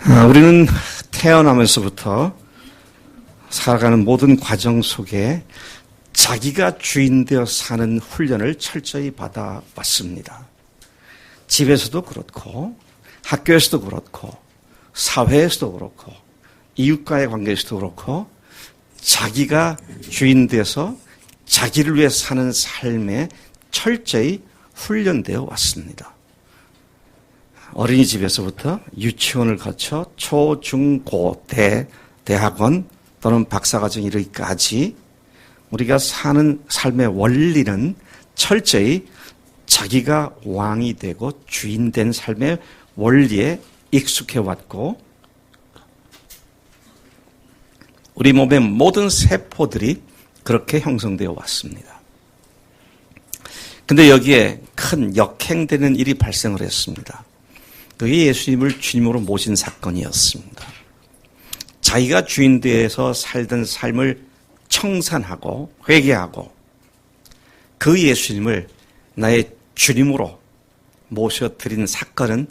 우리는 태어나면서부터 살아가는 모든 과정 속에 자기가 주인 되어 사는 훈련을 철저히 받아왔습니다. 집에서도 그렇고 학교에서도 그렇고 사회에서도 그렇고 이웃과의 관계에서도 그렇고 자기가 주인 되어서 자기를 위해 사는 삶에 철저히 훈련되어 왔습니다. 어린이집에서부터 유치원을 거쳐 초, 중, 고, 대학원 또는 박사과정 이르기까지 우리가 사는 삶의 원리는 철저히 자기가 왕이 되고 주인 된 삶의 원리에 익숙해 왔고 우리 몸의 모든 세포들이 그렇게 형성되어 왔습니다. 근데 여기에 큰 역행되는 일이 발생을 했습니다. 그게 예수님을 주님으로 모신 사건이었습니다. 자기가 주인 되어서 살던 삶을 청산하고 회개하고 그 예수님을 나의 주님으로 모셔드린 사건은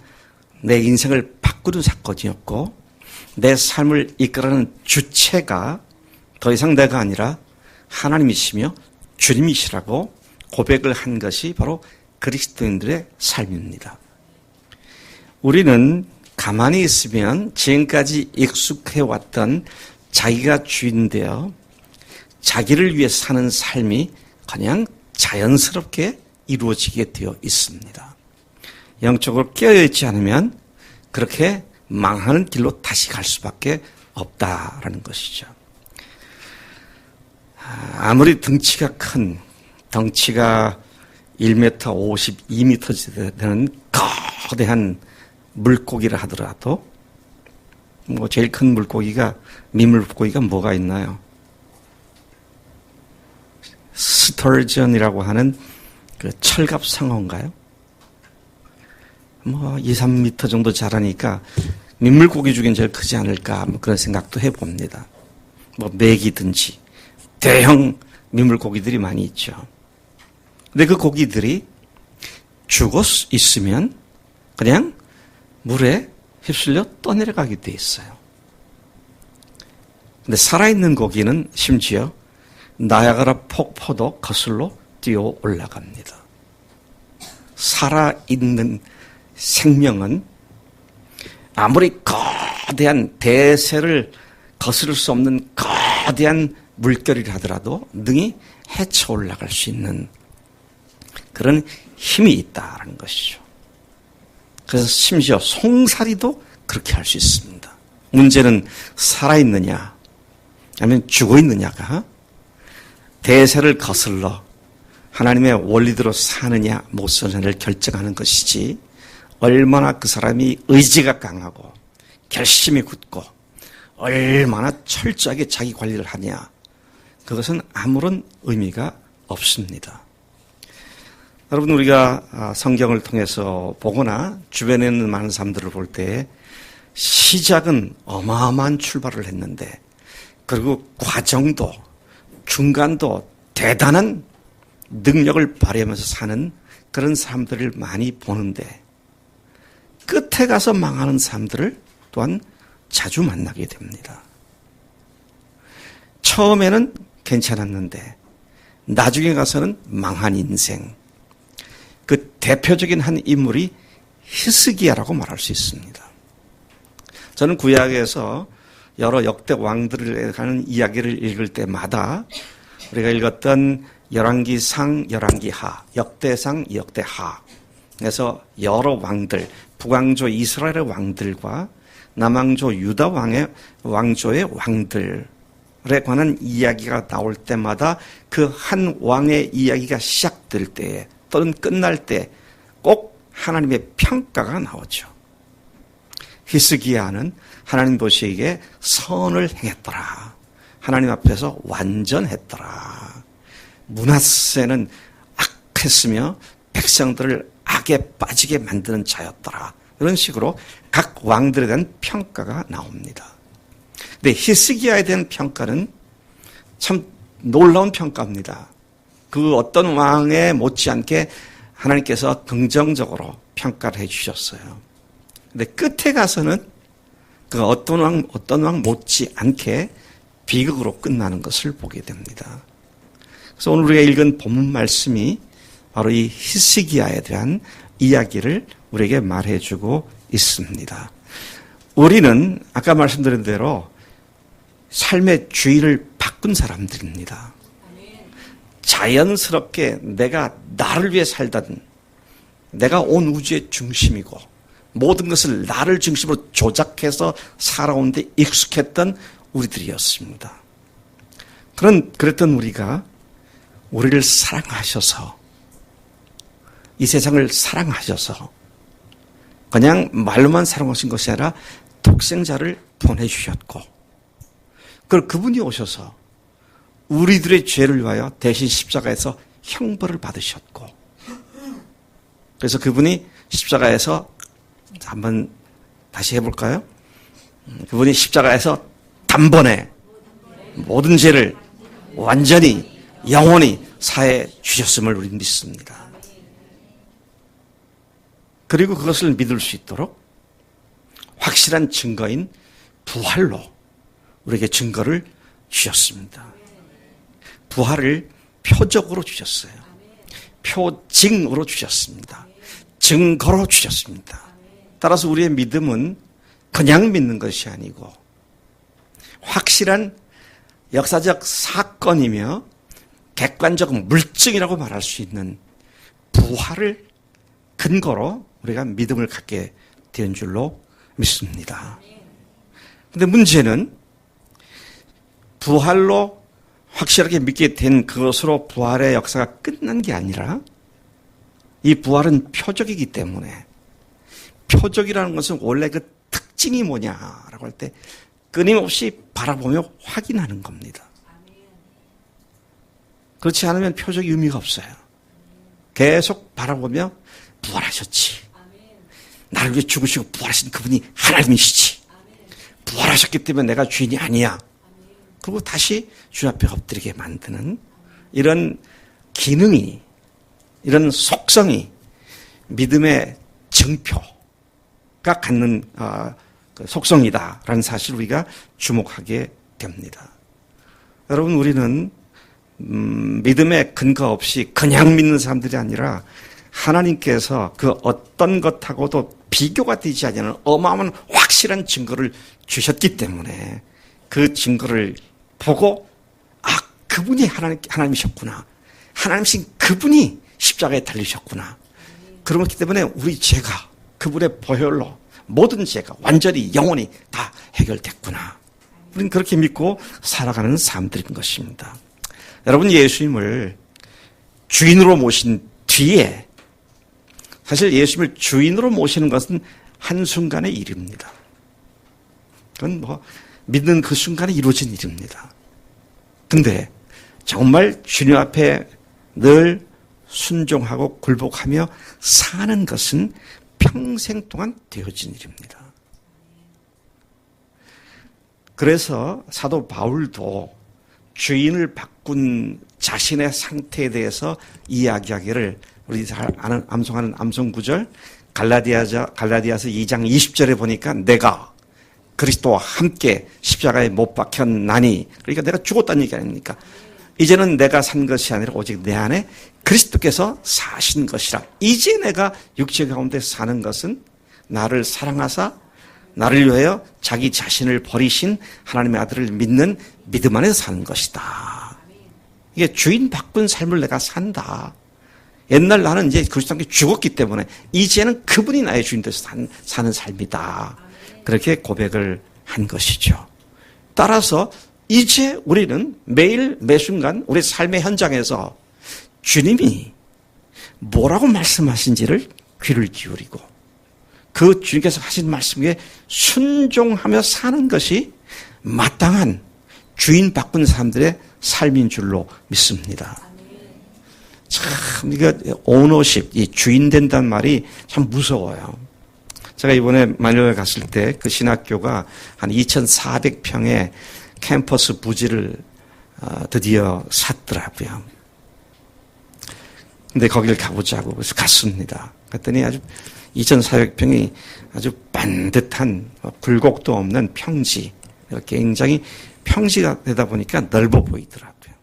내 인생을 바꾸는 사건이었고 내 삶을 이끌어가는 주체가 더 이상 내가 아니라 하나님이시며 주님이시라고 고백을 한 것이 바로 그리스도인들의 삶입니다. 우리는 가만히 있으면 지금까지 익숙해왔던 자기가 주인 되어 자기를 위해 사는 삶이 그냥 자연스럽게 이루어지게 되어 있습니다. 영적으로 깨어있지 않으면 그렇게 망하는 길로 다시 갈 수밖에 없다라는 것이죠. 아무리 덩치가 1m 52m 되는 거대한 물고기를 하더라도 제일 큰 물고기가 민물고기가 뭐가 있나요? 스터전이라고 하는 그 철갑 상어인가요? 2, 3m 정도 자라니까 민물고기 중엔 제일 크지 않을까 그런 생각도 해봅니다. 메기든지 대형 민물고기들이 많이 있죠. 근데 그 고기들이 죽어 있으면 그냥 물에 휩쓸려 떠내려가게 돼 있어요. 근데 살아있는 고기는 심지어 나야가라 폭포도 거슬러 뛰어 올라갑니다. 살아있는 생명은 아무리 거대한 대세를 거스를 수 없는 거대한 물결이라 하더라도 능히 헤쳐 올라갈 수 있는 그런 힘이 있다는 것이죠. 그래서 심지어 송사리도 그렇게 할 수 있습니다. 문제는 살아있느냐 아니면 죽어있느냐가 대세를 거슬러 하나님의 원리대로 사느냐 못 사느냐를 결정하는 것이지 얼마나 그 사람이 의지가 강하고 결심이 굳고 얼마나 철저하게 자기 관리를 하냐 그것은 아무런 의미가 없습니다. 여러분 우리가 성경을 통해서 보거나 주변에 있는 많은 사람들을 볼 때 시작은 어마어마한 출발을 했는데 그리고 과정도 중간도 대단한 능력을 발휘하면서 사는 그런 사람들을 많이 보는데 끝에 가서 망하는 사람들을 또한 자주 만나게 됩니다. 처음에는 괜찮았는데 나중에 가서는 망한 인생. 그 대표적인 한 인물이 히스기야라고 말할 수 있습니다. 저는 구약에서 여러 역대 왕들을 하는 이야기를 읽을 때마다 우리가 읽었던 열왕기상, 열왕기하, 역대상, 역대하 그래서 여러 왕들, 북왕조 이스라엘의 왕들과 남왕조 유다 왕조의 왕들에 관한 이야기가 나올 때마다 그 한 왕의 이야기가 시작될 때에 또는 끝날 때 꼭 하나님의 평가가 나오죠. 히스기야는 하나님 보시기에 선을 행했더라. 하나님 앞에서 완전했더라. 므낫세는 악했으며 백성들을 악에 빠지게 만드는 자였더라. 이런 식으로 각 왕들에 대한 평가가 나옵니다. 근데 히스기야에 대한 평가는 참 놀라운 평가입니다. 그 어떤 왕에 못지않게 하나님께서 긍정적으로 평가를 해 주셨어요. 근데 끝에 가서는 그 어떤 왕 못지 않게 비극으로 끝나는 것을 보게 됩니다. 그래서 오늘 우리가 읽은 본문 말씀이 바로 이 히스기야에 대한 이야기를 우리에게 말해주고 있습니다. 우리는 아까 말씀드린 대로 삶의 주인을 바꾼 사람들입니다. 자연스럽게 내가 나를 위해 살던, 내가 온 우주의 중심이고 모든 것을 나를 중심으로 조작해서 살아온 데 익숙했던 우리들이었습니다. 그랬던 우리가 우리를 사랑하셔서, 이 세상을 사랑하셔서 그냥 말로만 사랑하신 것이 아니라 독생자를 보내주셨고, 그리고 그분이 오셔서 우리들의 죄를 위하여 대신 십자가에서 형벌을 받으셨고, 그래서 그분이 십자가에서, 한번 다시 해볼까요? 그분이 십자가에서 단번에 모든 죄를 완전히 영원히 사해 주셨음을 우리는 믿습니다. 그리고 그것을 믿을 수 있도록 확실한 증거인 부활로 우리에게 증거를 주셨습니다. 부활을 표적으로 주셨어요. 표징으로 주셨습니다. 증거로 주셨습니다. 따라서 우리의 믿음은 그냥 믿는 것이 아니고 확실한 역사적 사건이며 객관적 물증이라고 말할 수 있는 부활을 근거로 우리가 믿음을 갖게 된 줄로 믿습니다. 그런데 문제는 부활로 확실하게 믿게 된 그것으로 부활의 역사가 끝난 게 아니라 이 부활은 표적이기 때문에, 표적이라는 것은 원래 그 특징이 뭐냐라고 할 때 끊임없이 바라보며 확인하는 겁니다. 그렇지 않으면 표적이 의미가 없어요. 계속 바라보며 부활하셨지. 나를 위해 죽으시고 부활하신 그분이 하나님이시지. 부활하셨기 때문에 내가 주인이 아니야. 그리고 다시 주 앞에 엎드리게 만드는 이런 기능이, 이런 속성이 믿음의 증표가 갖는 속성이다라는 사실을 우리가 주목하게 됩니다. 여러분, 우리는 믿음의 근거 없이 그냥 믿는 사람들이 아니라 하나님께서 그 어떤 것하고도 비교가 되지 않는 어마어마한 확실한 증거를 주셨기 때문에 그 증거를 보고, 아, 그분이 하나님이셨구나. 하나님이신 그분이 십자가에 달리셨구나. 그렇기 때문에 우리 죄가 그분의 보혈로 모든 죄가 완전히 영원히 다 해결됐구나. 우리는 그렇게 믿고 살아가는 사람들인 것입니다. 여러분, 예수님을 주인으로 모신 뒤에, 사실 예수님을 주인으로 모시는 것은 한순간의 일입니다. 그건 믿는 그 순간에 이루어진 일입니다. 근데 정말 주님 앞에 늘 순종하고 굴복하며 사는 것은 평생 동안 되어진 일입니다. 그래서 사도 바울도 주인을 바꾼 자신의 상태에 대해서 이야기하기를, 우리 잘 아는 암송하는 암송 구절, 갈라디아서 2장 20절에 보니까 내가 그리스도와 함께 십자가에 못 박혔나니, 그러니까 내가 죽었다는 얘기 아닙니까? 이제는 내가 산 것이 아니라 오직 내 안에 그리스도께서 사신 것이라. 이제 내가 육체 가운데 사는 것은 나를 사랑하사 나를 위하여 자기 자신을 버리신 하나님의 아들을 믿는 믿음 안에서 사는 것이다. 이게 주인 바꾼 삶을 내가 산다. 옛날 나는 이제 그리스도와 함께 죽었기 때문에 이제는 그분이 나의 주인 돼서 사는 삶이다. 그렇게 고백을 한 것이죠. 따라서 이제 우리는 매일 매순간 우리 삶의 현장에서 주님이 뭐라고 말씀하신지를 귀를 기울이고 그 주님께서 하신 말씀에 순종하며 사는 것이 마땅한 주인 바꾼 사람들의 삶인 줄로 믿습니다. 참, 이거 오너십, 이 주인 된다는 말이 참 무서워요. 제가 이번에 마닐라에 갔을 때 그 신학교가 한 2,400평의 캠퍼스 부지를 드디어 샀더라고요. 근데 거기를 가보자고 그래서 갔습니다. 그랬더니 아주 2,400평이 아주 반듯한 굴곡도 없는 평지, 굉장히 평지가 되다 보니까 넓어 보이더라고요.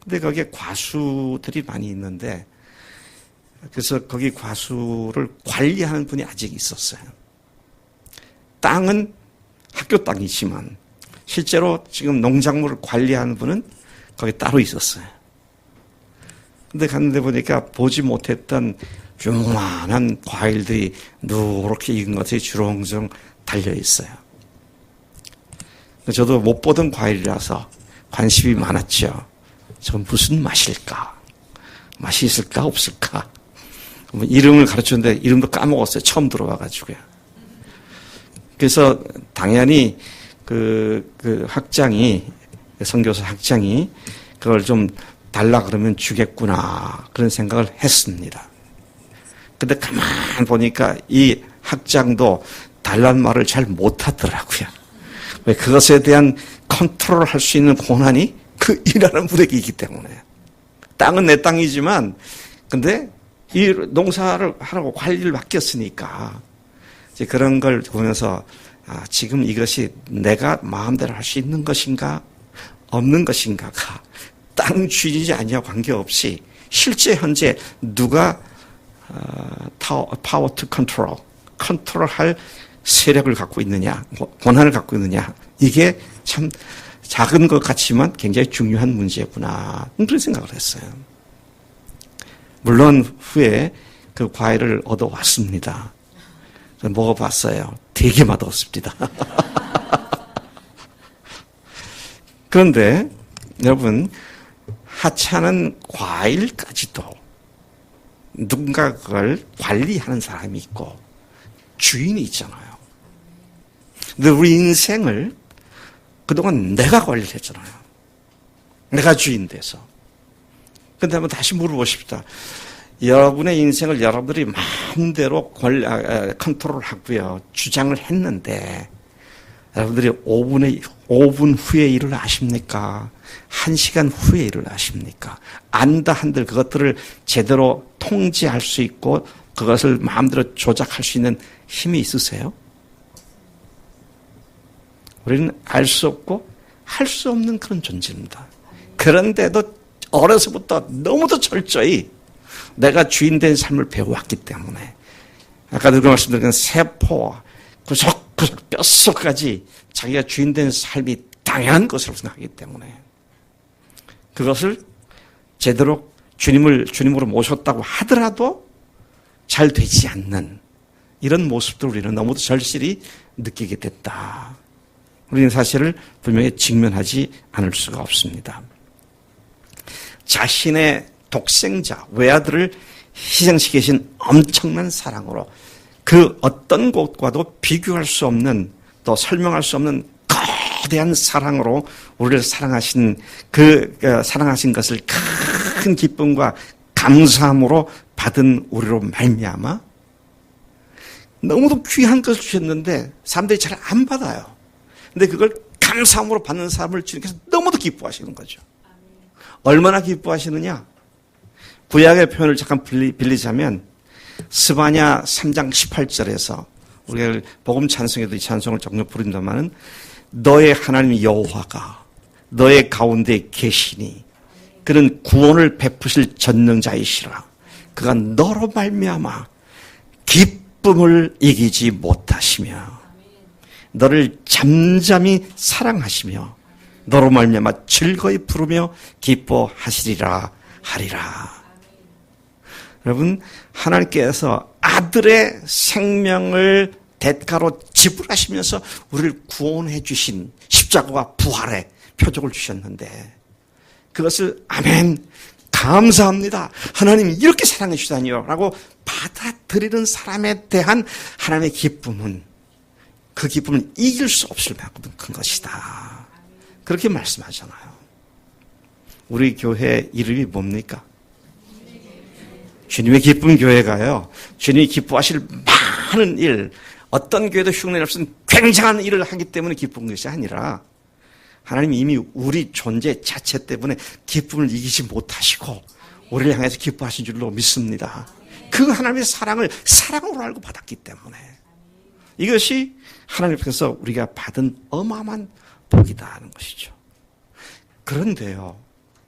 근데 거기에 과수들이 많이 있는데, 그래서 거기 과수를 관리하는 분이 아직 있었어요. 땅은 학교 땅이지만 실제로 지금 농작물을 관리하는 분은 거기 따로 있었어요. 근데 갔는데 보니까 보지 못했던 요만한 과일들이 누렇게 익은 것들이 주렁주렁 달려 있어요. 저도 못 보던 과일이라서 관심이 많았죠. 저건 무슨 맛일까? 맛이 있을까 없을까? 이름을 가르쳤는데 이름도 까먹었어요. 처음 들어와가지고요. 그래서 당연히 그 학장이, 선교사 학장이 그걸 좀 달라 그러면 주겠구나 그런 생각을 했습니다. 근데 가만 보니까 이 학장도 달란 말을 잘 못하더라고요. 왜? 그것에 대한 컨트롤을 할 수 있는 권한이 그 일하는 분에게 있기 때문에. 땅은 내 땅이지만 근데 이 농사를 하라고 관리를 맡겼으니까 이제 그런 걸 보면서 지금 이것이 내가 마음대로 할 수 있는 것인가 없는 것인가가 땅 주인이지 아니냐 관계없이 실제 현재 누가 파워 투 컨트롤할 세력을 갖고 있느냐, 권한을 갖고 있느냐, 이게 참 작은 것 같지만 굉장히 중요한 문제구나 그런 생각을 했어요. 물론 후에 그 과일을 얻어왔습니다. 먹어봤어요. 되게 맛없습니다. 그런데 여러분, 하찮은 과일까지도 누군가 그걸 관리하는 사람이 있고 주인이 있잖아요. 근데 우리 인생을 그동안 내가 관리를 했잖아요. 내가 주인 돼서. 근데 한번 다시 물어보십시다. 여러분의 인생을 여러분들이 마음대로 컨트롤 하고요. 주장을 했는데 여러분들이 5분 후에 일을 아십니까? 1시간 후에 일을 아십니까? 안다 한들 그것들을 제대로 통제할 수 있고 그것을 마음대로 조작할 수 있는 힘이 있으세요? 우리는 알 수 없고 할 수 없는 그런 존재입니다. 그런데도 어려서부터 너무도 철저히 내가 주인된 삶을 배워왔기 때문에 아까도 그 말씀드린 세포와 구석구석 뼛속까지 자기가 주인된 삶이 당연한 것으로 생각하기 때문에 그것을 제대로 주님으로 모셨다고 하더라도 잘 되지 않는 이런 모습들을 우리는 너무도 절실히 느끼게 됐다. 우리는 사실을 분명히 직면하지 않을 수가 없습니다. 자신의 독생자, 외아들을 희생시키신 엄청난 사랑으로 그 어떤 것과도 비교할 수 없는 또 설명할 수 없는 거대한 사랑으로 우리를 사랑하신 사랑하신 것을 큰 기쁨과 감사함으로 받은 우리로 말미암아 너무도 귀한 것을 주셨는데 사람들이 잘 안 받아요. 근데 그걸 감사함으로 받는 사람을 주님께서 너무도 기뻐하시는 거죠. 얼마나 기뻐하시느냐? 구약의 표현을 잠깐 빌리자면 스바냐 3장 18절에서 우리가 복음 찬송에도 이 찬송을 종종 부른다마는 너의 하나님 여호와가 너의 가운데 계시니 그는 구원을 베푸실 전능자이시라. 그가 너로 말미암아 기쁨을 이기지 못하시며 너를 잠잠히 사랑하시며 너로 말미암아 즐거이 부르며 기뻐하시리라 하리라. 여러분, 하나님께서 아들의 생명을 대가로 지불하시면서 우리를 구원해 주신 십자가와 부활의 표적을 주셨는데 그것을 아멘 감사합니다. 하나님이 이렇게 사랑해 주다니요 라고 받아들이는 사람에 대한 하나님의 기쁨은 그 기쁨을 이길 수 없을 만큼 큰 것이다. 그렇게 말씀하잖아요. 우리 교회 이름이 뭡니까? 주님의 기쁨 교회가요. 주님이 기뻐하실 많은 일, 어떤 교회도 흉내 없은 굉장한 일을 하기 때문에 기쁜 것이 아니라 하나님이 이미 우리 존재 자체 때문에 기쁨을 이기지 못하시고 우리를 향해서 기뻐하신 줄로 믿습니다. 그 하나님의 사랑을 사랑으로 알고 받았기 때문에 이것이 하나님께서 우리가 받은 어마어마한 복이다 하는 것이죠. 그런데요,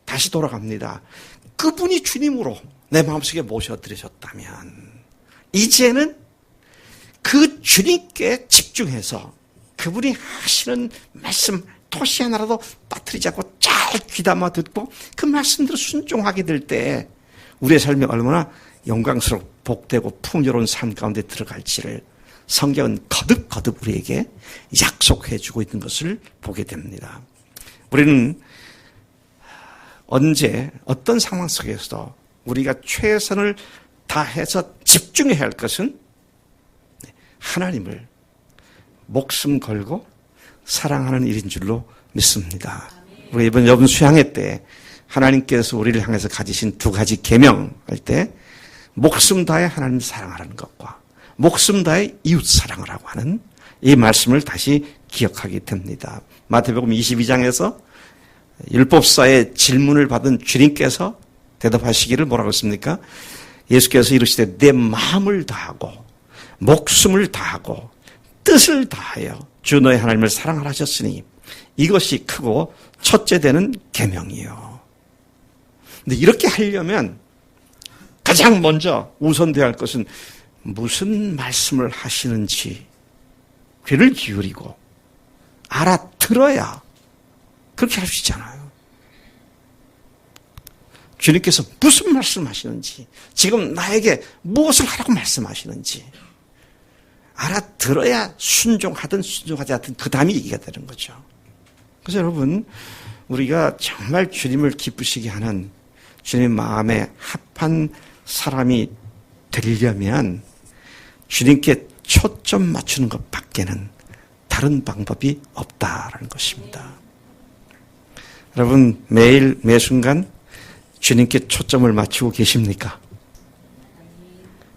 다시 돌아갑니다. 그분이 주님으로 내 마음속에 모셔들으셨다면 이제는 그 주님께 집중해서 그분이 하시는 말씀 토시 하나라도 빠뜨리지 않고 잘 귀담아 듣고 그 말씀대로 순종하게 될 때 우리의 삶이 얼마나 영광스럽고 복되고 풍요로운 삶 가운데 들어갈지를 성경은 거듭거듭 우리에게 약속해 주고 있는 것을 보게 됩니다. 우리는 언제 어떤 상황 속에서도 우리가 최선을 다해서 집중해야 할 것은 하나님을 목숨 걸고 사랑하는 일인 줄로 믿습니다. 우리 이번 여분 수양회 때 하나님께서 우리를 향해서 가지신 두 가지 계명 할 때 목숨 다해 하나님 사랑하라는 것과 목숨 다해 이웃 사랑을 하고 하는 이 말씀을 다시 기억하게 됩니다. 마태복음 22장에서 율법사의 질문을 받은 주님께서 대답하시기를 뭐라고 했습니까? 예수께서 이르시되 내 마음을 다하고 목숨을 다하고 뜻을 다하여 주 너의 하나님을 사랑하라 하셨으니 이것이 크고 첫째 되는 계명이요. 근데 이렇게 하려면 가장 먼저 우선되어야 할 것은 무슨 말씀을 하시는지 귀를 기울이고 알아들어야 그렇게 할 수 있잖아요. 주님께서 무슨 말씀하시는지, 지금 나에게 무엇을 하라고 말씀하시는지 알아들어야 순종하든 순종하지 않든 그 다음에 얘기가 되는 거죠. 그래서 여러분, 우리가 정말 주님을 기쁘시게 하는 주님 마음에 합한 사람이 되려면 주님께 초점 맞추는 것 밖에는 다른 방법이 없다라는 것입니다. 여러분, 매일 매순간 주님께 초점을 맞추고 계십니까?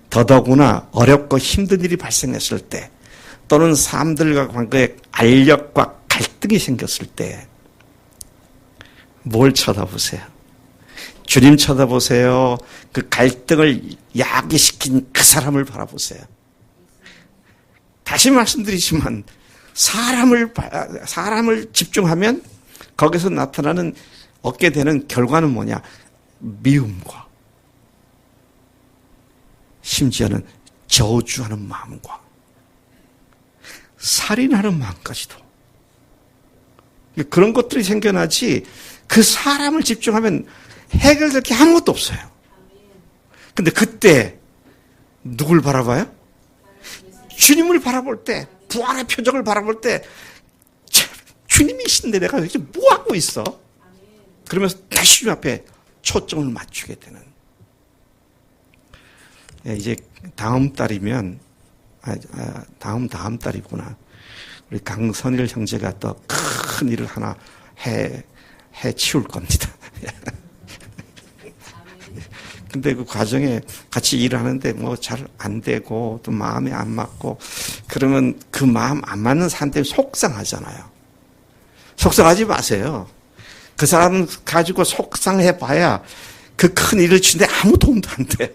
더더구나 어렵고 힘든 일이 발생했을 때 또는 사람들과 관계에 알력과 갈등이 생겼을 때 뭘 쳐다보세요? 주님 쳐다보세요? 그 갈등을 야기시킨 그 사람을 바라보세요? 다시 말씀드리지만 사람을 집중하면 거기서 나타나는 얻게 되는 결과는 뭐냐? 미움과 심지어는 저주하는 마음과 살인하는 마음까지도 그런 것들이 생겨나지 그 사람을 집중하면 해결될 게 아무것도 없어요. 근데 그때 누굴 바라봐요? 주님을 바라볼 때, 부활의 표적을 바라볼 때 주님이신데 내가 이렇게 뭐하고 있어? 그러면서 다시 주님 앞에 초점을 맞추게 되는. 이제 다음 달이면 다음 달이구나. 우리 강선일 형제가 또 큰 일을 하나 해 치울 겁니다. 근데 그 과정에 같이 일을 하는데 뭐 잘 안 되고 또 마음에 안 맞고 그러면 그 마음 안 맞는 사람한테 속상하잖아요. 속상하지 마세요. 그 사람 가지고 속상해 봐야 그 큰 일을 치는데 아무 도움도 안 돼요.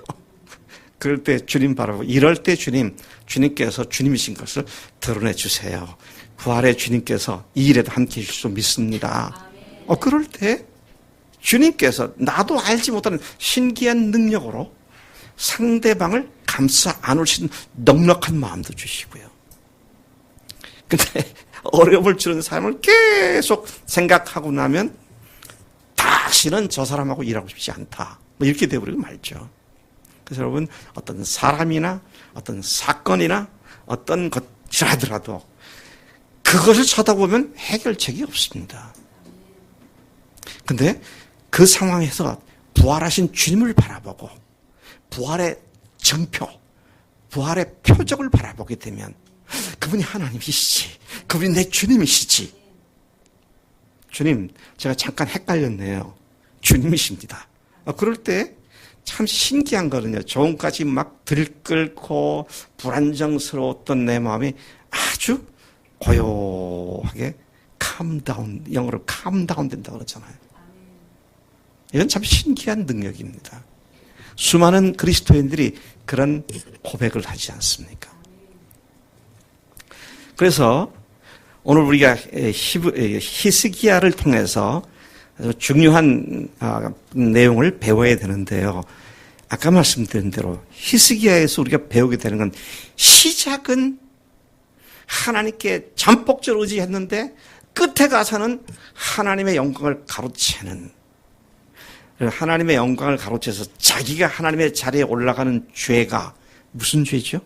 그럴 때 주님 바라보고 이럴 때 주님께서 주님이신 것을 드러내 주세요. 부활의 주님께서 이 일에도 함께 해주실 수 믿습니다. 그럴 때 주님께서 나도 알지 못하는 신기한 능력으로 상대방을 감싸 안을 수 있는 넉넉한 마음도 주시고요. 근데 어려움을 주는 사람을 계속 생각하고 나면 다시는 저 사람하고 일하고 싶지 않다. 뭐 이렇게 되어버리고 말죠. 그래서 여러분, 어떤 사람이나 어떤 사건이나 어떤 것이라더라도 그것을 쳐다보면 해결책이 없습니다. 근데 그 상황에서 부활하신 주님을 바라보고 부활의 정표, 부활의 표적을 바라보게 되면 그분이 하나님이시지, 그분이 내 주님이시지. 주님, 제가 잠깐 헷갈렸네요. 주님이십니다. 그럴 때 참 신기한 거는요. 조금까지 막 들끓고 불안정스러웠던 내 마음이 아주 고요하게 캄다운, 영어로 캄다운 된다고 그러잖아요. 이건 참 신기한 능력입니다. 수많은 그리스도인들이 그런 고백을 하지 않습니까? 그래서 오늘 우리가 히스기야를 통해서 아주 중요한 내용을 배워야 되는데요. 아까 말씀드린 대로 히스기야에서 우리가 배우게 되는 건 시작은 하나님께 전폭적으로 의지했는데 끝에 가서는 하나님의 영광을 가로채는, 하나님의 영광을 가로채서 자기가 하나님의 자리에 올라가는 죄가 무슨 죄죠?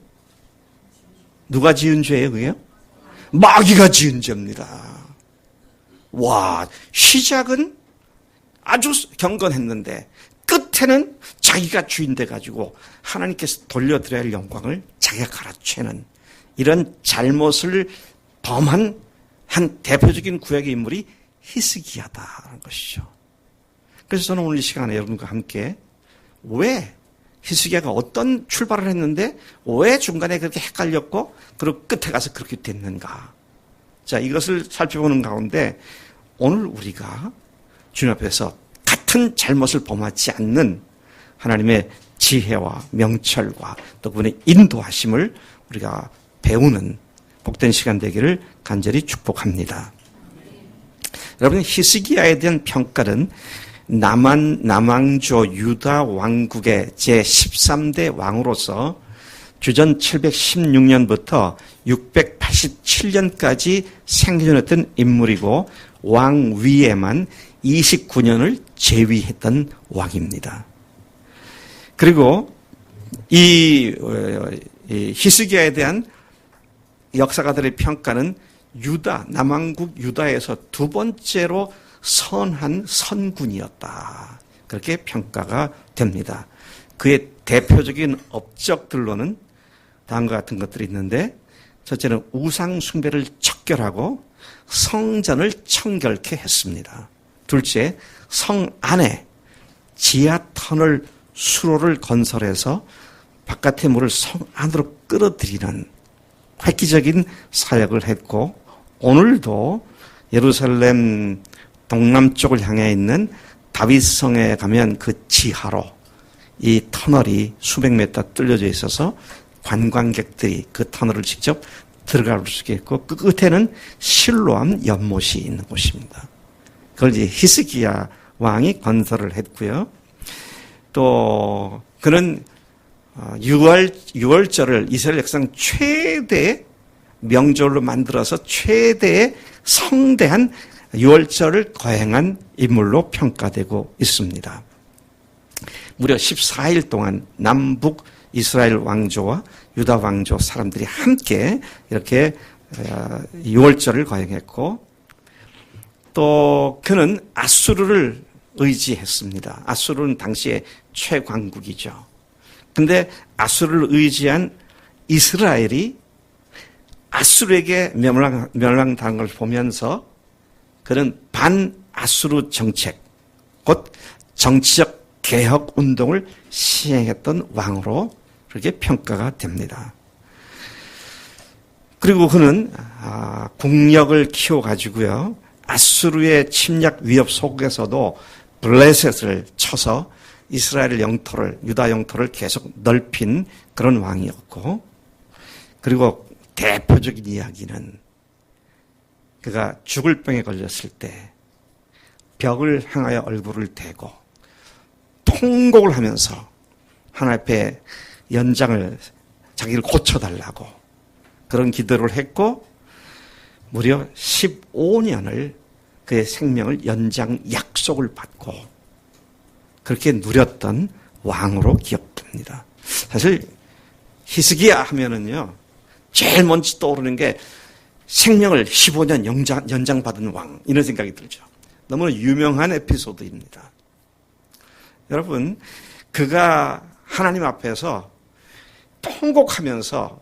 누가 지은 죄예요, 그게요? 마귀가 지은 죄입니다. 와, 시작은 아주 경건했는데 끝에는 자기가 주인 돼가지고 하나님께서 돌려드려야 할 영광을 자기가 갈아채는 이런 잘못을 범한 한 대표적인 구약의 인물이 히스기야다라는 것이죠. 그래서 저는 오늘 이 시간에 여러분과 함께 왜 히스기야가 어떤 출발을 했는데 왜 중간에 그렇게 헷갈렸고 그리고 끝에 가서 그렇게 됐는가. 자, 이것을 살펴보는 가운데 오늘 우리가 주님 앞에서 같은 잘못을 범하지 않는 하나님의 지혜와 명철과 또 그분의 인도하심을 우리가 배우는 복된 시간 되기를 간절히 축복합니다. 여러분, 히스기야에 대한 평가는 남왕조 유다 왕국의 제13대 왕으로서 주전 716년부터 687년까지 생존했던 인물이고 왕위에만 29년을 재위했던 왕입니다. 그리고 이 히스기야에 대한 역사가들의 평가는 남왕국 유다에서 두 번째로 선한 선군이었다. 그렇게 평가가 됩니다. 그의 대표적인 업적들로는 다음과 같은 것들이 있는데, 첫째는 우상 숭배를 척결하고 성전을 청결케 했습니다. 둘째, 성 안에 지하 터널 수로를 건설해서 바깥의 물을 성 안으로 끌어들이는 획기적인 사역을 했고, 오늘도 예루살렘 동남쪽을 향해 있는 다윗성에 가면 그 지하로 이 터널이 수백 미터 뚫려져 있어서 관광객들이 그 터널을 직접 들어갈 수 있고, 그 끝에는 실로암 연못이 있는 곳입니다. 그걸 이제 히스기야 왕이 건설을 했고요. 또 그는 유월절을 이스라엘 역사상 최대 명절로 만들어서 최대의 성대한 유월절을 거행한 인물로 평가되고 있습니다. 무려 14일 동안 남북 이스라엘 왕조와 유다 왕조 사람들이 함께 이렇게 유월절을 거행했고, 또 그는 아수르를 의지했습니다. 아수르는 당시의 최강국이죠. 근데 아수르를 의지한 이스라엘이 아수르에게 멸망당한 걸 보면서 그는 반아수르 정책, 곧 정치적 개혁 운동을 시행했던 왕으로 그렇게 평가가 됩니다. 그리고 그는 국력을 키워가지고요, 아수르의 침략 위협 속에서도 블레셋을 쳐서 이스라엘 영토를, 유다 영토를 계속 넓힌 그런 왕이었고, 그리고 대표적인 이야기는 그가 죽을 병에 걸렸을 때 벽을 향하여 얼굴을 대고 통곡을 하면서 하나님 앞에 연장을, 자기를 고쳐달라고 그런 기도를 했고, 무려 15년을 그의 생명을 연장 약속을 받고 그렇게 누렸던 왕으로 기억됩니다. 사실 히스기야 하면은요, 제일 먼저 떠오르는 게 생명을 15년 연장받은 왕, 이런 생각이 들죠. 너무나 유명한 에피소드입니다. 여러분, 그가 하나님 앞에서 통곡하면서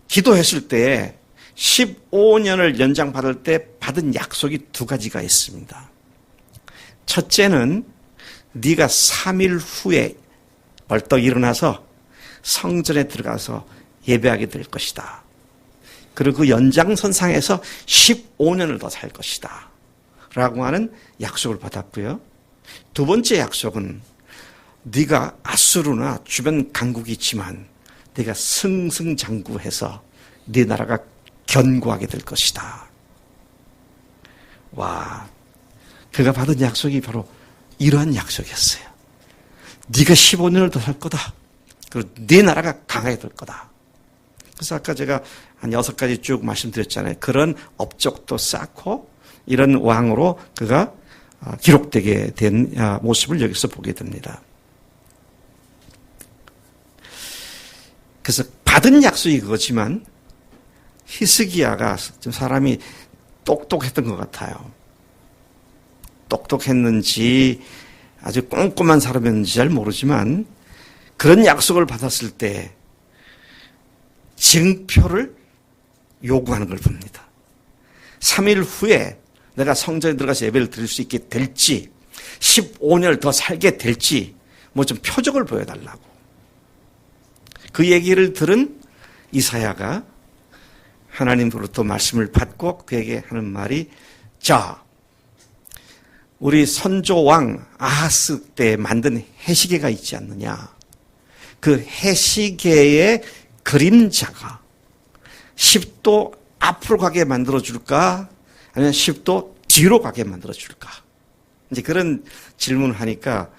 기도했을 때에 15년을 연장받을 때 받은 약속이 두 가지가 있습니다. 첫째는 네가 3일 후에 벌떡 일어나서 성전에 들어가서 예배하게 될 것이다. 그리고 그 연장선상에서 15년을 더 살 것이다. 라고 하는 약속을 받았고요. 두 번째 약속은 네가 아수르나 주변 강국이 있지만 네가 승승장구해서 네 나라가 견고하게 될 것이다. 와, 그가 받은 약속이 바로 이러한 약속이었어요. 네가 15년을 더 살 거다. 그리고 네 나라가 강하게 될 거다. 그래서 아까 제가 한 6가지 쭉 말씀드렸잖아요. 그런 업적도 쌓고 이런 왕으로 그가 기록되게 된 모습을 여기서 보게 됩니다. 그래서 받은 약속이 그거지만 히스기야가 좀 사람이 똑똑했던 것 같아요. 똑똑했는지 아주 꼼꼼한 사람이었는지 잘 모르지만 그런 약속을 받았을 때 증표를 요구하는 걸 봅니다. 3일 후에 내가 성전에 들어가서 예배를 드릴 수 있게 될지 15년을 더 살게 될지 뭐 좀 표적을 보여달라고. 그 얘기를 들은 이사야가 하나님으로부터 말씀을 받고 그에게 하는 말이 자, 우리 선조왕 아하스 때 만든 해시계가 있지 않느냐. 그 해시계의 그림자가 10도 앞으로 가게 만들어줄까? 아니면 10도 뒤로 가게 만들어줄까? 이제 그런 질문을 하니까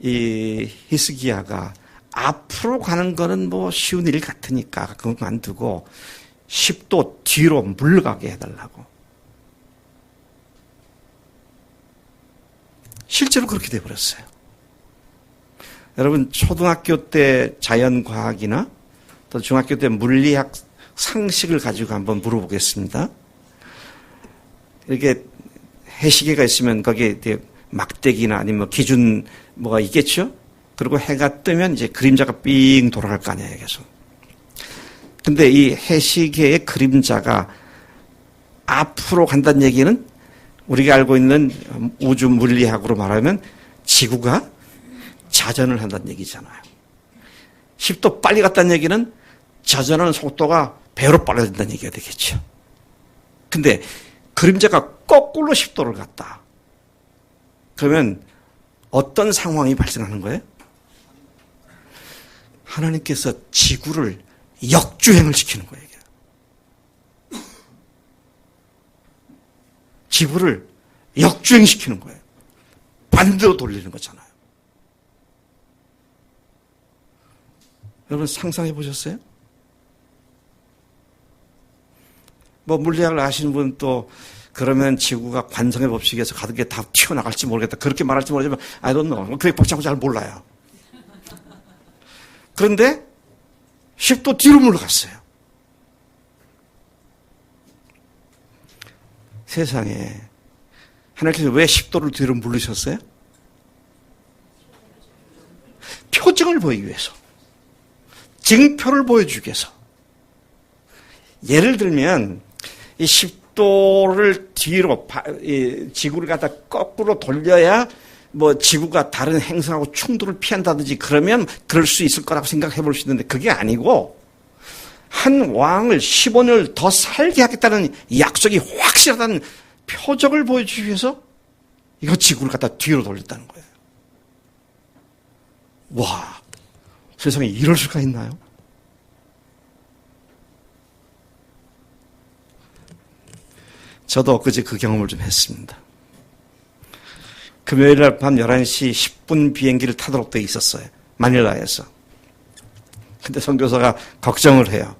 이 히스기야가 앞으로 가는 거는 뭐 쉬운 일 같으니까 그건 안 두고 10도 뒤로 물러가게 해달라고. 실제로 그렇게 돼버렸어요. 여러분 초등학교 때 자연과학이나 또 중학교 때 물리학 상식을 가지고 한번 물어보겠습니다. 이렇게 해시계가 있으면 거기에 막대기나 아니면 기준 뭐가 있겠죠? 그리고 해가 뜨면 이제 그림자가 삥 돌아갈 거 아니에요, 계속. 근데 이 해시계의 그림자가 앞으로 간다는 얘기는 우리가 알고 있는 우주 물리학으로 말하면 지구가 자전을 한다는 얘기잖아요. 10도 빨리 갔다는 얘기는 자전하는 속도가 배로 빨라진다는 얘기가 되겠죠. 근데 그림자가 거꾸로 10도를 갔다. 그러면 어떤 상황이 발생하는 거예요? 하나님께서 지구를 역주행을 시키는 거예요. 지구를 역주행시키는 거예요. 반대로 돌리는 거잖아요. 여러분 상상해 보셨어요? 뭐 물리학을 아시는 분 또 그러면 지구가 관성의 법칙에서 가득 게 다 튀어나갈지 모르겠다. 그렇게 말할지 모르지만 I don't know. 그게 복잡하고 잘 몰라요. 그런데 10도 뒤로 물러갔어요. 세상에 하나님께서 왜 10도를 뒤로 물리셨어요? 표징을 보이기 위해서. 증표를 보여주기 위해서. 예를 들면 이 10도를 뒤로 지구를 갖다 거꾸로 돌려야 뭐 지구가 다른 행성하고 충돌을 피한다든지 그러면 그럴 수 있을 거라고 생각해 볼 수 있는데 그게 아니고 한 왕을 15년을 더 살게 하겠다는 약속이 확실하다는 표적을 보여주기 위해서 이거 지구를 갖다 뒤로 돌렸다는 거예요. 와, 세상에 이럴 수가 있나요? 저도 엊그제 그 경험을 좀 했습니다. 금요일 날 밤 11시 10분 비행기를 타도록 돼 있었어요. 마닐라에서. 근데 선교사가 걱정을 해요.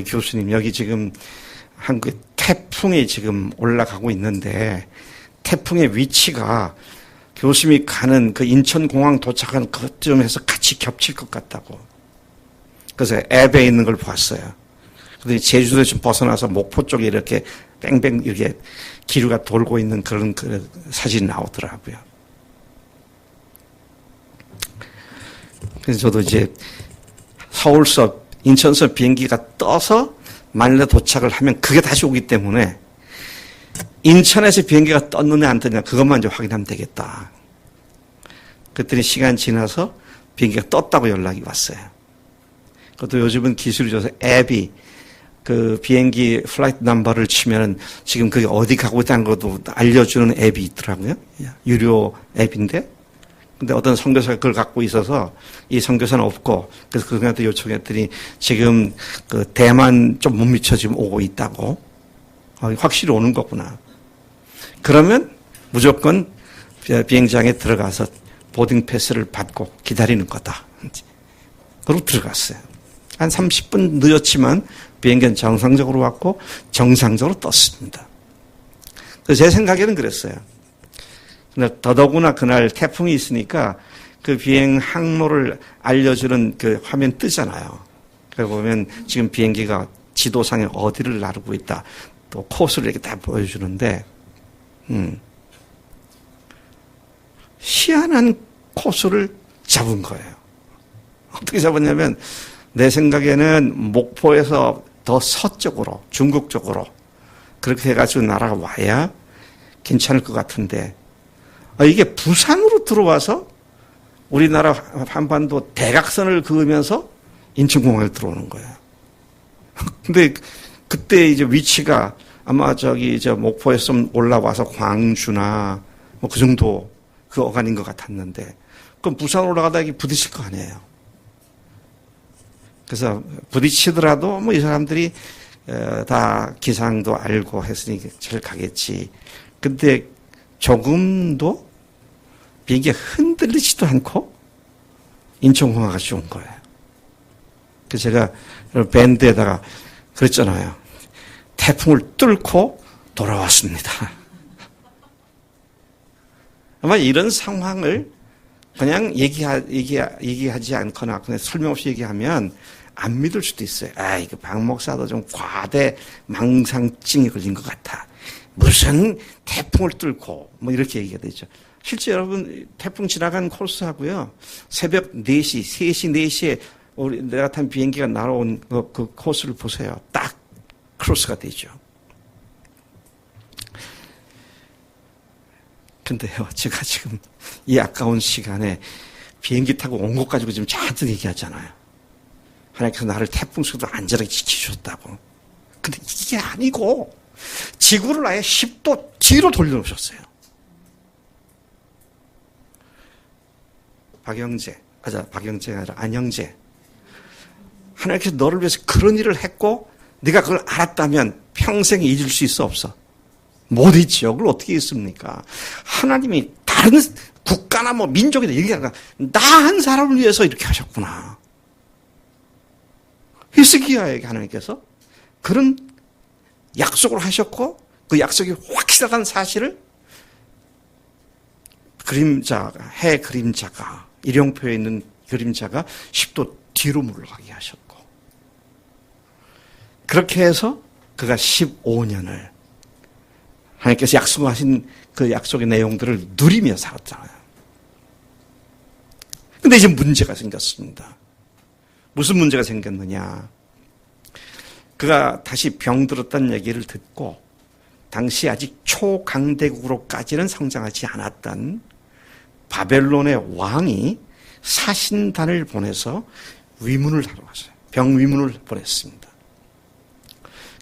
교수님, 여기 지금 한국에 태풍이 지금 올라가고 있는데 태풍의 위치가 교수님이 가는 그 인천공항 도착한 그쯤에서 같이 겹칠 것 같다고. 그래서 앱에 있는 걸 봤어요. 근데 제주도에 좀 벗어나서 목포 쪽에 이렇게 뺑뺑 이렇게 기류가 돌고 있는 그런 사진이 나오더라고요. 그래서 저도 이제 서울서 인천서 비행기가 떠서 마닐라 도착을 하면 그게 다시 오기 때문에 인천에서 비행기가 떴느냐 안 떴느냐 그것만 이제 확인하면 되겠다. 그랬더니 시간 지나서 비행기가 떴다고 연락이 왔어요. 그것도 요즘은 기술이 좋아서 앱이 그 비행기 플라이트 넘버를 치면은 지금 그게 어디 가고 있다는 것도 알려주는 앱이 있더라고요. 유료 앱인데 근데 어떤 선교사가 그걸 갖고 있어서 이 선교사는 없고, 그래서 그분한테 요청했더니 지금 그 대만 좀 못 미쳐 지금 오고 있다고. 확실히 오는 거구나. 그러면 무조건 비행장에 들어가서 보딩 패스를 받고 기다리는 거다. 그리고 들어갔어요. 한 30분 늦었지만 비행기는 정상적으로 왔고 정상적으로 떴습니다. 그래서 제 생각에는 그랬어요. 더더구나 그날 태풍이 있으니까 그 비행 항로를 알려주는 그 화면 뜨잖아요. 그래 보면 지금 비행기가 지도상에 어디를 나르고 있다. 또 코스를 이렇게 다 보여주는데, 희한한 코스를 잡은 거예요. 어떻게 잡았냐면 내 생각에는 목포에서 더 서쪽으로, 중국 쪽으로 그렇게 해가지고 날아와야 괜찮을 것 같은데, 이게 부산으로 들어와서 우리나라 한반도 대각선을 그으면서 인천공항에 들어오는 거예요. 근데 그때 이제 위치가 아마 목포에서 좀 올라와서 광주나 뭐 그 정도 그 어간인 것 같았는데, 그럼 부산 올라가다 이게 부딪힐 거 아니에요. 그래서 부딪히더라도 뭐 이 사람들이 다 기상도 알고 했으니 잘 가겠지. 근데 조금도 비행기가 흔들리지도 않고 인천공항에 같이 온 거예요. 그래서 제가 밴드에다가 그랬잖아요. 태풍을 뚫고 돌아왔습니다. 아마 이런 상황을 그냥 얘기하지 않거나 그냥 설명 없이 얘기하면 안 믿을 수도 있어요. 이거 박 목사도 좀 과대 망상증이 걸린 것 같아. 무슨 태풍을 뚫고 뭐 이렇게 얘기가 되죠. 실제 여러분 태풍 지나간 코스하고요. 새벽 4시, 3시, 4시에 내가 탄 비행기가 날아온 그 코스를 보세요. 딱 크로스가 되죠. 근데요, 제가 지금 이 아까운 시간에 비행기 타고 온 것 가지고 지금 잔뜩 얘기하잖아요. 하나님께서 나를 태풍 속에도 안전하게 지키셨다고. 근데 이게 아니고 지구를 아예 10도 뒤로 돌려놓으셨어요. 박영재가 아니라 안영재. 하나님께서 너를 위해서 그런 일을 했고 네가 그걸 알았다면 평생 잊을 수 있어 없어? 못 잊죠. 그걸 어떻게 잊습니까? 하나님이 다른 국가나 뭐 민족이다 얘기하니까 나 한 사람을 위해서 이렇게 하셨구나. 히스기야에게 하나님께서 그런 약속을 하셨고 그 약속이 확실하다는 사실을 해 그림자가 일용표에 있는 그림자가 10도 뒤로 물러가게 하셨고 그렇게 해서 그가 15년을 하나님께서 약속하신 그 약속의 내용들을 누리며 살았잖아요. 근데 이제 문제가 생겼습니다. 무슨 문제가 생겼느냐. 그가 다시 병들었다는 얘기를 듣고 당시 아직 초강대국으로까지는 성장하지 않았던 바벨론의 왕이 사신단을 보내서 위문을 하러 왔어요. 병위문을 보냈습니다.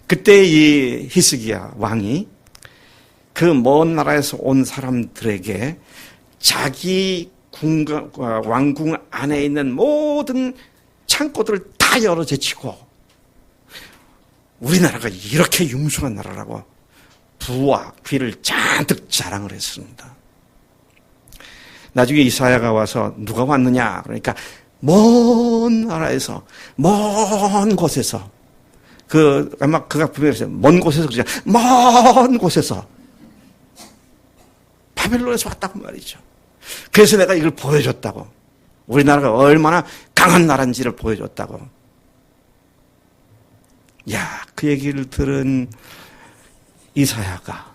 그때 이 히스기야 왕이 그 먼 나라에서 온 사람들에게 자기 왕궁 안에 있는 모든 창고들을 다 열어 제치고 우리나라가 이렇게 융숭한 나라라고 부와 귀를 잔뜩 자랑을 했습니다. 나중에 이사야가 와서 누가 왔느냐 그러니까 먼 나라에서 먼 곳에서 아마 그가 분명했어요. 먼 곳에서 그냥 먼 곳에서 바벨론에서 왔다고 말이죠. 그래서 내가 이걸 보여줬다고. 우리나라가 얼마나 강한 나라인지를 보여줬다고. 야, 그 얘기를 들은 이사야가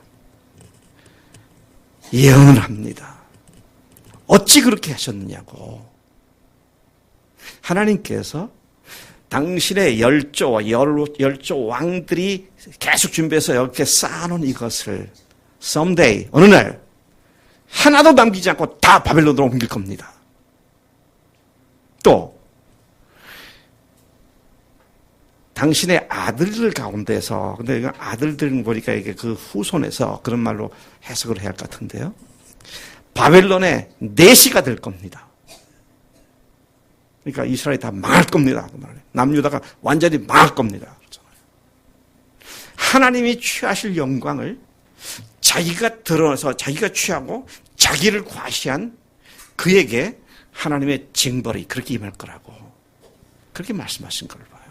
예언을 합니다. 어찌 그렇게 하셨느냐고. 하나님께서 당신의 열조 왕들이 계속 준비해서 이렇게 쌓아놓은 이것을 someday, 어느 날 하나도 남기지 않고 다 바벨론으로 옮길 겁니다. 또 당신의 아들들 가운데서, 근데 이거 아들들 보니까 이게 그 후손에서 그런 말로 해석을 해야 할 것 같은데요. 바벨론의 내시가 될 겁니다. 그러니까 이스라엘이 다 망할 겁니다. 남유다가 완전히 망할 겁니다. 하나님이 취하실 영광을 자기가 드러나서 자기가 취하고 자기를 과시한 그에게 하나님의 징벌이 그렇게 임할 거라고 그렇게 말씀하신 걸 봐요.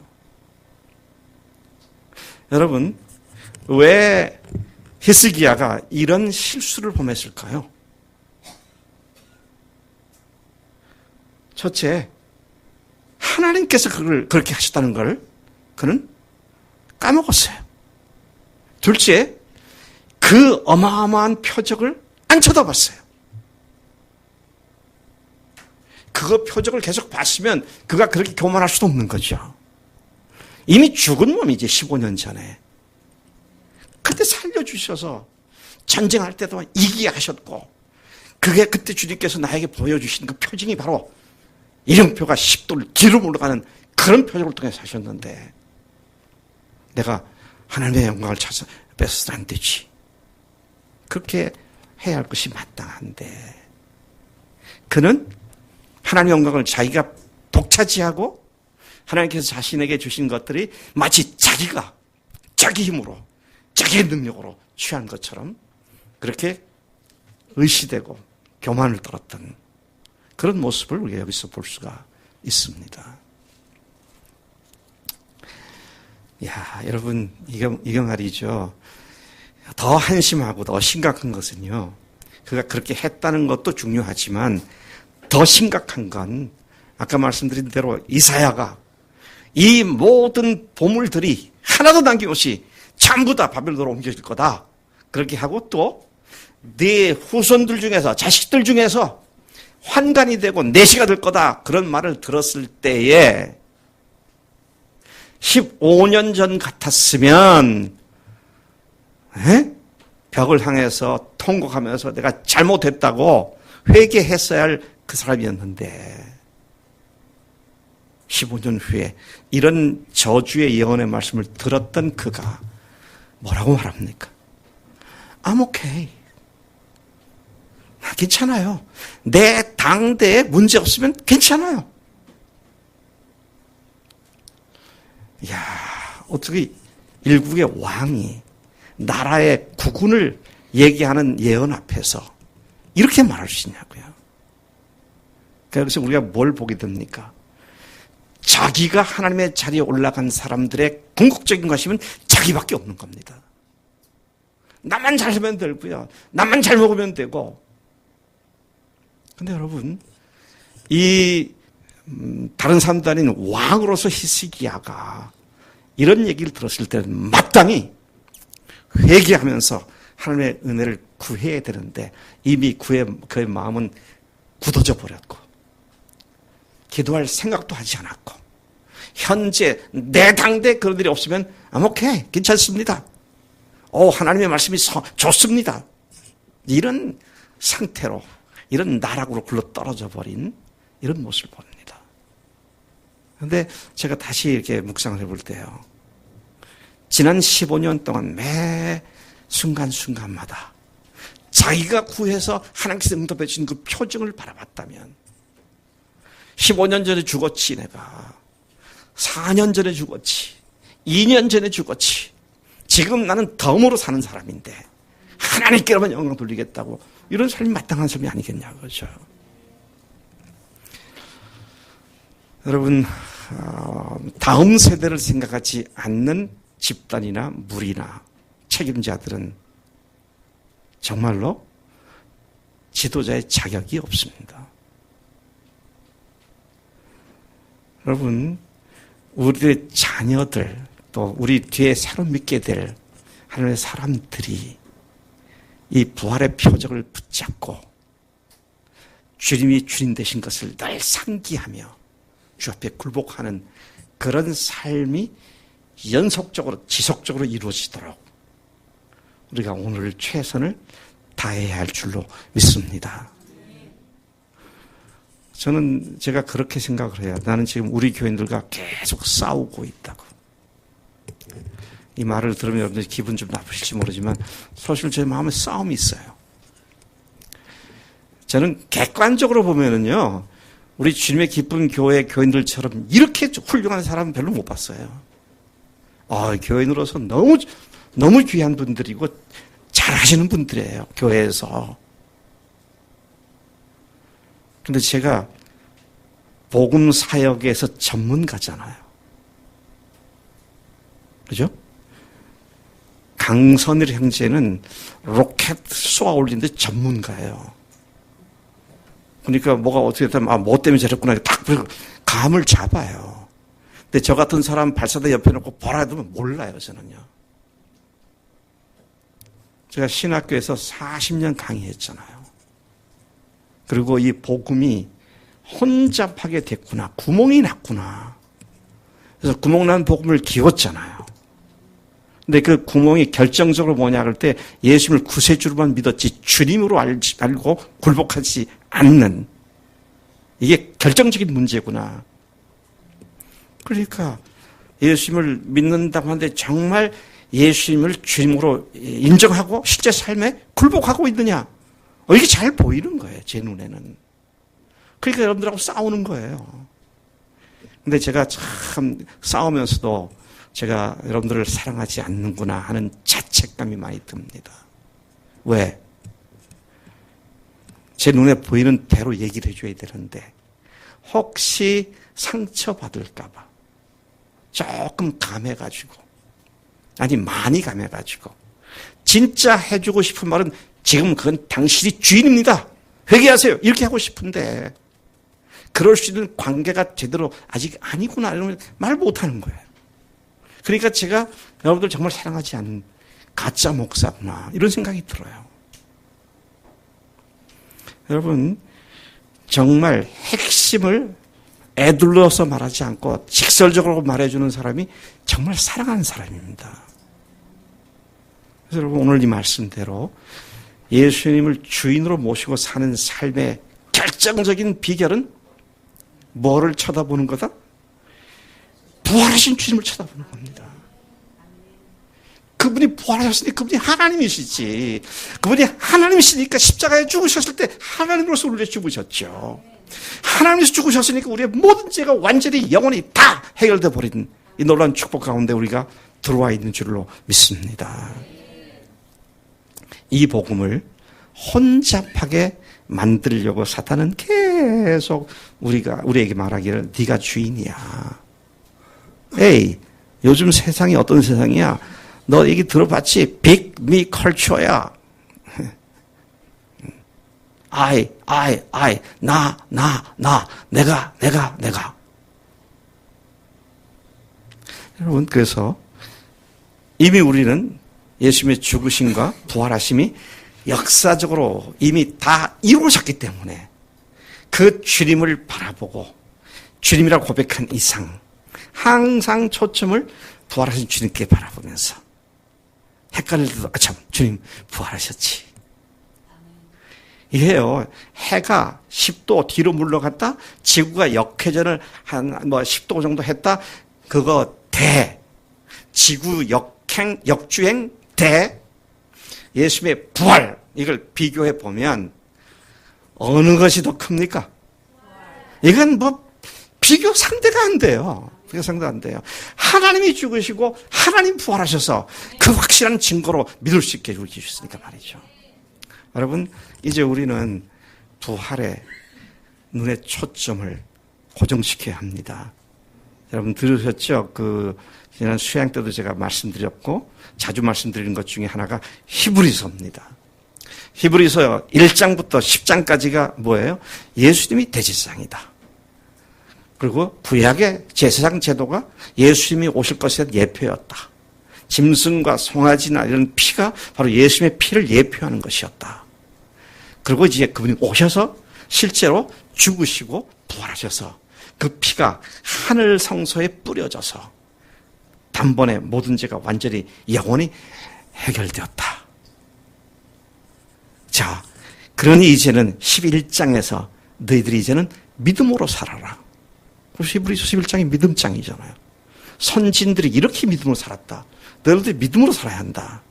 여러분, 왜 히스기야가 이런 실수를 범했을까요? 첫째, 하나님께서 그걸 그렇게 하셨다는 걸 그는 까먹었어요. 둘째, 그 어마어마한 표적을 안 쳐다봤어요. 그 표적을 계속 봤으면 그가 그렇게 교만할 수도 없는 거죠. 이미 죽은 몸이지 15년 전에. 그때 살려주셔서 전쟁할 때도 이기게 하셨고 그게 그때 주님께서 나에게 보여주신 그 표징이 바로 이름표가 10도를 뒤로 물러가는 그런 표적을 통해서 하셨는데 내가 하나님의 영광을 찾아 뺏어서는 안 되지. 그렇게 해야 할 것이 마땅한데 그는 하나님의 영광을 자기가 독차지하고 하나님께서 자신에게 주신 것들이 마치 자기가 자기 힘으로 자기의 능력으로 취한 것처럼 그렇게 의시되고 교만을 떨었던 그런 모습을 우리가 여기서 볼 수가 있습니다. 야, 여러분, 이거 말이죠. 더 한심하고 더 심각한 것은요. 그가 그렇게 했다는 것도 중요하지만 더 심각한 건 아까 말씀드린 대로 이사야가 이 모든 보물들이 하나도 남김없이 전부 다 바벨론으로 옮겨질 거다. 그렇게 하고 또 네 후손들 중에서 자식들 중에서 환관이 되고 내시가 될 거다. 그런 말을 들었을 때에 15년 전 같았으면 벽을 향해서 통곡하면서 내가 잘못했다고 회개했어야 할 그 사람이었는데 15년 후에 이런 저주의 예언의 말씀을 들었던 그가 뭐라고 말합니까? I'm okay. 괜찮아요. 내 당대에 문제 없으면 괜찮아요. 이야, 어떻게 일국의 왕이 나라의 국군을 얘기하는 예언 앞에서 이렇게 말할 수 있냐고요. 그래서 우리가 뭘 보게 됩니까? 자기가 하나님의 자리에 올라간 사람들의 궁극적인 관심은 자기밖에 없는 겁니다. 나만 잘 살면 되고요. 나만 잘 먹으면 되고. 근데 여러분, 다른 사람도 아닌 왕으로서 히스기야가 이런 얘기를 들었을 때는 마땅히 회개하면서 하나님의 은혜를 구해야 되는데 이미 그의 마음은 굳어져 버렸고 기도할 생각도 하지 않았고 현재 내 당대 그런 일이 없으면 오케이, 괜찮습니다. 하나님의 말씀이 좋습니다. 이런 상태로 이런 나락으로 굴러 떨어져 버린 이런 모습을 봅니다. 그런데 제가 다시 이렇게 묵상을 해볼 때요. 지난 15년 동안 매 순간순간마다 자기가 구해서 하나님께서 응답해 주신 그 표징을 바라봤다면 15년 전에 죽었지 내가 4년 전에 죽었지 2년 전에 죽었지 지금 나는 덤으로 사는 사람인데 하나님께로만 영광 돌리겠다고 이런 삶이 마땅한 삶이 아니겠냐고 그렇죠. 여러분 다음 세대를 생각하지 않는 집단이나 무리나 책임자들은 정말로 지도자의 자격이 없습니다. 여러분 우리의 자녀들 또 우리 뒤에 새로 믿게 될 하나님의 사람들이 이 부활의 표적을 붙잡고 주님이 주님 되신 것을 늘 상기하며 주 앞에 굴복하는 그런 삶이 연속적으로 지속적으로 이루어지도록 우리가 오늘 최선을 다해야 할 줄로 믿습니다. 저는 제가 그렇게 생각을 해요. 나는 지금 우리 교인들과 계속 싸우고 있다고. 이 말을 들으면 여러분들 기분 좀 나쁘실지 모르지만 사실 제 마음에 싸움이 있어요. 저는 객관적으로 보면은요, 우리 주님의 기쁜 교회 교인들처럼 이렇게 훌륭한 사람은 별로 못 봤어요. 교인으로서 너무 귀한 분들이고 잘 하시는 분들이에요, 교회에서. 근데 제가 복음 사역에서 전문가잖아요. 그죠? 강선일 형제는 로켓 쏘아 올리는데 전문가예요. 그러니까 뭐가 어떻게 되면 뭐 때문에 저랬구나 딱 감을 잡아요. 근데 저 같은 사람 발사대 옆에 놓고 보라 해두면 몰라요, 저는요. 제가 신학교에서 40년 강의했잖아요. 그리고 이 복음이 혼잡하게 됐구나, 구멍이 났구나. 그래서 구멍난 복음을 기웠잖아요. 근데 그 구멍이 결정적으로 뭐냐 할 때 예수님을 구세주로만 믿었지 주님으로 알고 굴복하지 않는, 이게 결정적인 문제구나. 그러니까 예수님을 믿는다고 하는데 정말 예수님을 주님으로 인정하고 실제 삶에 굴복하고 있느냐, 이게 잘 보이는 거예요, 제 눈에는. 그러니까 여러분들하고 싸우는 거예요. 근데 제가 참 싸우면서도 제가 여러분들을 사랑하지 않는구나 하는 자책감이 많이 듭니다. 왜? 제 눈에 보이는 대로 얘기를 해줘야 되는데 혹시 상처받을까 봐 조금 감해가지고, 아니 많이 감해가지고, 진짜 해주고 싶은 말은 지금 그건 당신이 주인입니다, 회개하세요, 이렇게 하고 싶은데 그럴 수 있는 관계가 제대로 아직 아니구나 이러면 말 못하는 거예요. 그러니까 제가 여러분들 정말 사랑하지 않는 가짜 목사구나 이런 생각이 들어요. 여러분, 정말 핵심을 애둘러서 말하지 않고 직설적으로 말해주는 사람이 정말 사랑하는 사람입니다. 그래서 여러분, 오늘 이 말씀대로 예수님을 주인으로 모시고 사는 삶의 결정적인 비결은 뭐를 쳐다보는 거다? 부활하신 주님을 쳐다보는 겁니다. 그분이 부활하셨으니 그분이 하나님이시지. 그분이 하나님이시니까 십자가에 죽으셨을 때 하나님으로서 우리를 죽으셨죠. 하나님께서 죽으셨으니까 우리의 모든 죄가 완전히 영원히 다 해결되어 버린 이 놀라운 축복 가운데 우리가 들어와 있는 줄로 믿습니다. 이 복음을 혼잡하게 만들려고 사탄은 계속 우리에게 말하기를 네가 주인이야. 에이, 요즘 세상이 어떤 세상이야? 너 얘기 들어봤지? 빅미 컬처야. I, 나, 내가. 여러분, 그래서 이미 우리는 예수님의 죽으심과 부활하심이 역사적으로 이미 다 이루어졌기 때문에 그 주님을 바라보고 주님이라고 고백한 이상 항상 초점을 부활하신 주님께 바라보면서 헷갈릴 때도 참 주님 부활하셨지. 이게요, 해가 10도 뒤로 물러갔다, 지구가 역회전을 한 10도 정도 했다, 그거 지구 역주행 예수님의 부활, 이걸 비교해 보면 어느 것이 더 큽니까? 이건 비교 상대가 안 돼요. 하나님이 죽으시고 하나님 부활하셔서 그 확실한 증거로 믿을 수 있게 해주셨으니까 말이죠. 여러분, 이제 우리는 부활에 눈의 초점을 고정시켜야 합니다. 여러분 들으셨죠? 지난 수양 때도 제가 말씀드렸고 자주 말씀드리는 것 중에 하나가 히브리서입니다. 히브리서 1장부터 10장까지가 뭐예요? 예수님이 대제사장이다. 그리고 구약의 제사장 제도가 예수님이 오실 것에 대한 예표였다. 짐승과 송아지나 이런 피가 바로 예수님의 피를 예표하는 것이었다. 그리고 이제 그분이 오셔서 실제로 죽으시고 부활하셔서 그 피가 하늘 성소에 뿌려져서 단번에 모든 죄가 완전히 영원히 해결되었다. 자, 그러니 이제는 11장에서 너희들이 이제는 믿음으로 살아라. 그래서 히브리서 11장이 믿음장이잖아요. 선진들이 이렇게 믿음으로 살았다. 너희들이 믿음으로 살아야 한다.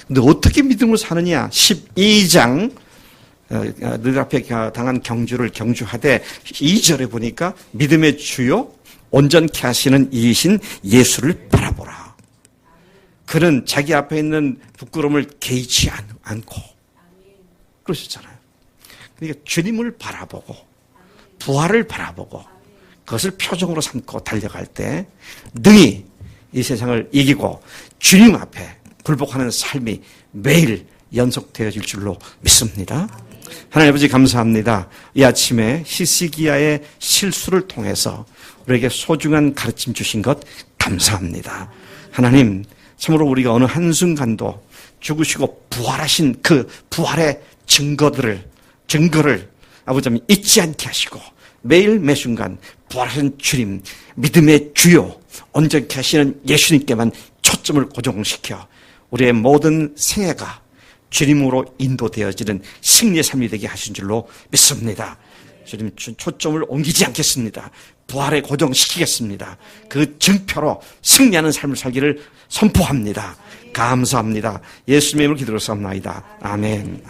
근데 어떻게 믿음으로 사느냐? 12장 너희 앞에 당한 경주를 경주하되 2절에 보니까 믿음의 주요 온전케 하시는 이이신 예수를 바라보라. 그는 자기 앞에 있는 부끄러움을 개의치 않고 그러셨잖아요. 그러니까 주님을 바라보고 부활을 바라보고 그것을 표정으로 삼고 달려갈 때 능히 이 세상을 이기고 주님 앞에 굴복하는 삶이 매일 연속되어질 줄로 믿습니다. 하나님 아버지 감사합니다. 이 아침에 히스기야의 실수를 통해서 우리에게 소중한 가르침 주신 것 감사합니다. 하나님 참으로 우리가 어느 한순간도 죽으시고 부활하신 그 부활의 증거를 아버지 잊지 않게 하시고 매일 매순간 부활하신 주님, 믿음의 주요 온전케 하시는 예수님께만 초점을 고정시켜 우리의 모든 생애가 주님으로 인도되어지는 승리의 삶이 되게 하신 줄로 믿습니다. 주님 초점을 옮기지 않겠습니다. 부활에 고정시키겠습니다. 그 증표로 승리하는 삶을 살기를 선포합니다. 감사합니다. 예수님의 이름으로 기도를 쌉나이다. 아멘.